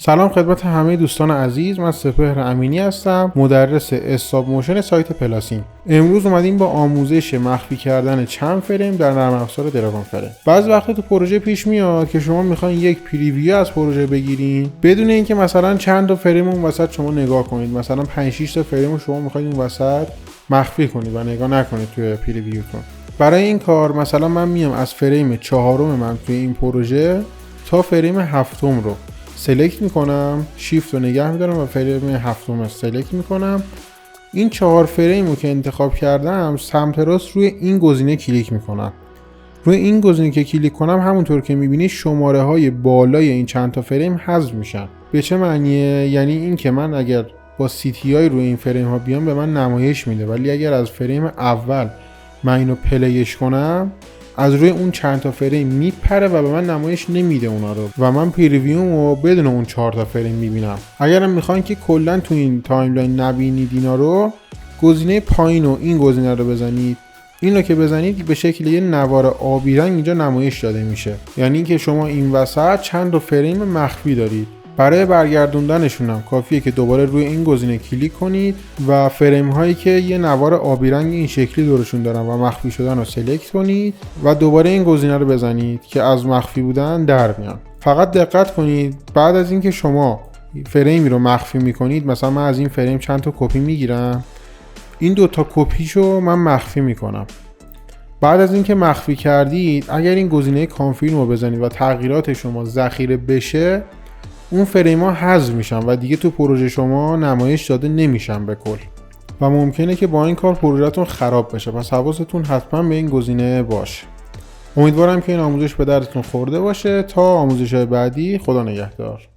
سلام خدمت همه دوستان عزیز، من سپهر امینی هستم، مدرس استاپ موشن سایت پلاسین. امروز اومدیم با آموزش مخفی کردن چند فریم در نرم افزار دراگون فریم. بعضی وقتا تو پروژه پیش میاد که شما میخواین یک پریویو از پروژه بگیرین بدون اینکه مثلا چند تا فریم اون وسط شما نگاه کنید، مثلا 5 6 تا فریم شما میخواید اون وسط مخفی کنید و نگاه نکنید توی پریویوتون. برای این کار مثلا من میام از فریم 4 من توی این پروژه تا فریم 7 رو سلکت میکنم، شیفت رو نگه میدارم و فریم 7 سلکت میکنم. این 4 فریم رو که انتخاب کردم سمت راست روی این گزینه کلیک میکنم. روی این گزینه که کلیک کنم همونطور که میبینی شماره های بالای این چند تا فریم حذف میشن. به چه معنیه؟ یعنی این که من اگر با CTI روی این فریم ها بیام به من نمایش میده، ولی اگر از فریم اول من اینو پلیش کنم از روی اون چند تا فریم میپره و به من نمایش نمیده اونا رو و من پریویومو بدون اون 4 تا فریم میبینم. اگرم میخواین که کلا تو این تایملاین نبینید اینا رو، گزینه پایین و این گزینه رو بزنید. اینو که بزنید به شکل یه نوار آبی رنگ اینجا نمایش داده میشه، یعنی اینکه شما این وسط چند تا فریم مخفی دارید. برای برگردوندنشون هم کافیه که دوباره روی این گزینه کلیک کنید و فریم هایی که یه نوار آبی رنگ این شکلی دورشون دارن و مخفی شدن رو سلکت کنید و دوباره این گزینه رو بزنید که از مخفی بودن در میان. فقط دقت کنید بعد از اینکه شما فریمی رو مخفی میکنید، مثلا من از این فریم چند تا کپی میگیرم، این 2 تا کپیشو من مخفی میکنم. بعد از اینکه مخفی کردید اگر این گزینه کانفیرم رو بزنید و تغییرات شما ذخیره بشه، اون فریم ها حذف میشن و دیگه تو پروژه شما نمایش داده نمیشن به کل و ممکنه که با این کار پروژهتون خراب بشه. پس حواستون حتما به این گزینه باشه. امیدوارم که این آموزش به دردتون خورده باشه. تا آموزش بعدی، خدا نگهدار.